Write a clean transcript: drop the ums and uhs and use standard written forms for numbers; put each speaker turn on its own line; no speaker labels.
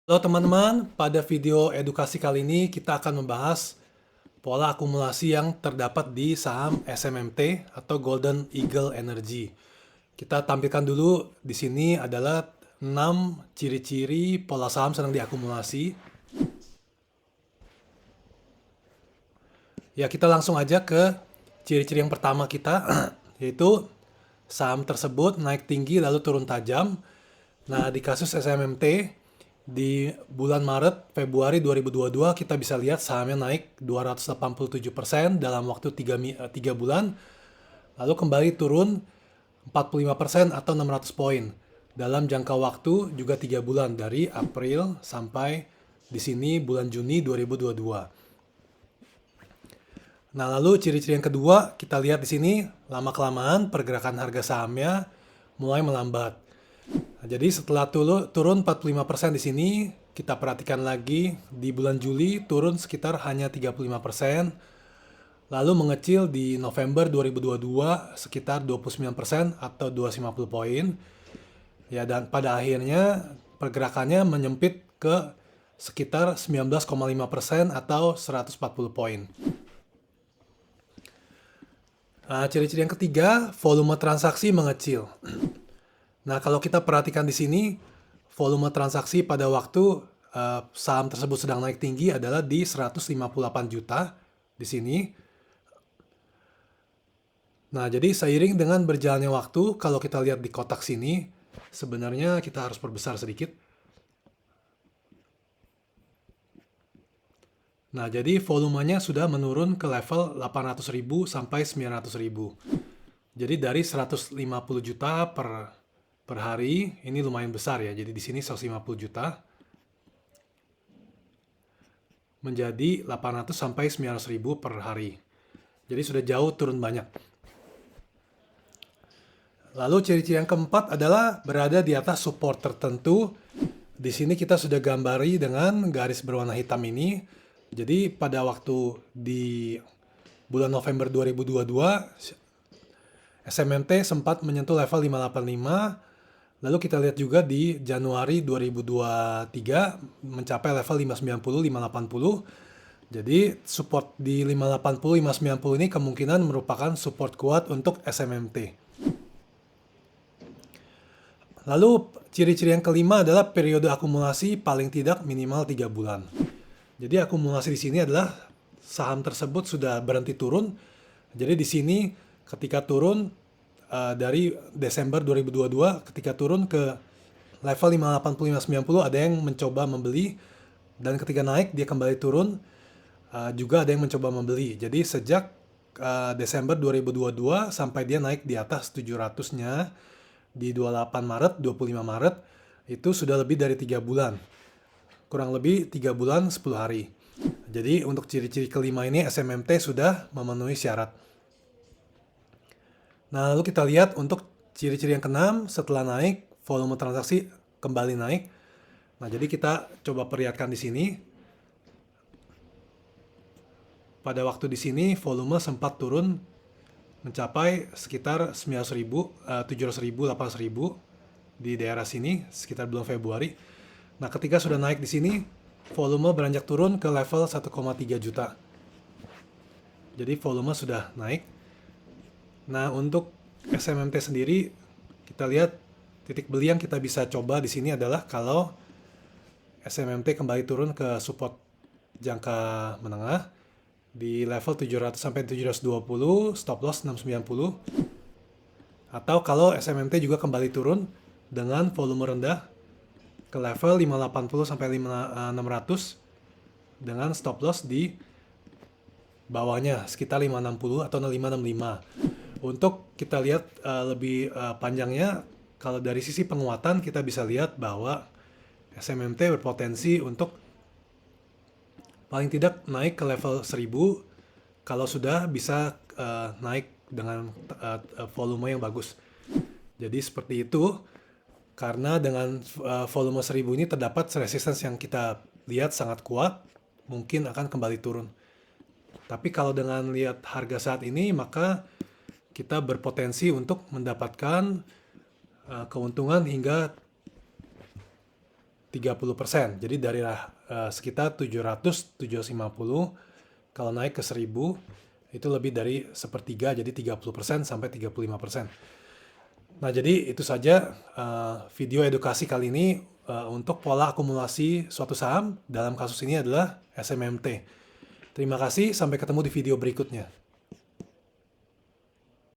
Halo teman-teman, pada video edukasi kali ini kita akan membahas pola akumulasi yang terdapat di saham SMMT atau Golden Eagle Energy. Kita tampilkan dulu di sini adalah 6 ciri-ciri pola saham sedang diakumulasi. Ya, kita langsung aja ke ciri-ciri yang pertama kita, yaitu saham tersebut naik tinggi lalu turun tajam. Nah, di kasus SMMT, di bulan Maret, Februari 2022 kita bisa lihat sahamnya naik 287% dalam waktu 3 bulan, lalu kembali turun 45% atau 600 poin dalam jangka waktu juga 3 bulan dari April sampai di sini bulan Juni 2022. Nah, lalu ciri-ciri yang kedua kita lihat di sini, lama-kelamaan pergerakan harga sahamnya mulai melambat. Nah, jadi setelah turun 45% di sini, kita perhatikan lagi di bulan Juli turun sekitar hanya 35%, lalu mengecil di November 2022 sekitar 29% atau 250 poin. Ya, dan pada akhirnya pergerakannya menyempit ke sekitar 19,5% atau 140 poin. Nah, ciri-ciri yang ketiga, volume transaksi mengecil. Nah, kalau kita perhatikan di sini, volume transaksi pada waktu saham tersebut sedang naik tinggi adalah di 158 juta di sini. Nah, jadi seiring dengan berjalannya waktu, kalau kita lihat di kotak sini, sebenarnya kita harus perbesar sedikit. Nah, jadi volumenya sudah menurun ke level 800.000 sampai 900.000. Jadi dari 150 juta per hari, ini lumayan besar ya. Jadi di sini 150 juta menjadi 800 sampai 900 ribu per hari. Jadi sudah jauh turun banyak. Lalu ciri-ciri yang keempat adalah berada di atas support tertentu. Di sini kita sudah gambari dengan garis berwarna hitam ini. Jadi pada waktu di bulan November 2022, SMMT sempat menyentuh level 585. Lalu kita lihat juga di Januari 2023 mencapai level 590, 580. Jadi support di 580, 590 ini kemungkinan merupakan support kuat untuk SMMT. Lalu ciri-ciri yang kelima adalah periode akumulasi paling tidak minimal 3 bulan. Jadi akumulasi di sini adalah saham tersebut sudah berhenti turun. Jadi di sini ketika turun dari Desember 2022 ketika turun ke level 580 590 ada yang mencoba membeli, dan ketika naik dia kembali turun, juga ada yang mencoba membeli. Jadi sejak Desember 2022 sampai dia naik di atas 700-nya di 28 Maret, 25 Maret, itu sudah lebih dari 3 bulan. Kurang lebih 3 bulan 10 hari. Jadi untuk ciri-ciri kelima ini SMMT sudah memenuhi syarat. Nah, lalu kita lihat untuk ciri-ciri yang keenam, setelah naik, volume transaksi kembali naik. Nah, jadi kita coba perlihatkan di sini. Pada waktu di sini volume sempat turun mencapai sekitar 900.000, 700.000, 800.000 di daerah sini sekitar bulan Februari. Nah, ketika sudah naik di sini, volume beranjak turun ke level 1,3 juta. Jadi volume sudah naik. Nah, untuk SMMT sendiri, kita lihat titik beli yang kita bisa coba di sini adalah kalau SMMT kembali turun ke support jangka menengah di level 700 sampai 720, stop loss 690. Atau kalau SMMT juga kembali turun dengan volume rendah ke level 580 sampai 600 dengan stop loss di bawahnya sekitar 560 atau 565. Untuk kita lihat lebih panjangnya, kalau dari sisi penguatan kita bisa lihat bahwa SMMT berpotensi untuk paling tidak naik ke level 1000 kalau sudah bisa naik dengan volume yang bagus. Jadi seperti itu, karena dengan volume 1000 ini terdapat resistance yang kita lihat sangat kuat, mungkin akan kembali turun. Tapi kalau dengan lihat harga saat ini, maka kita berpotensi untuk mendapatkan keuntungan hingga 30%. Jadi dari sekitar 700, 750, kalau naik ke 1000, itu lebih dari sepertiga, jadi 30% sampai 35%. Nah, jadi itu saja video edukasi kali ini untuk pola akumulasi suatu saham. Dalam kasus ini adalah SMMT. Terima kasih, sampai ketemu di video berikutnya.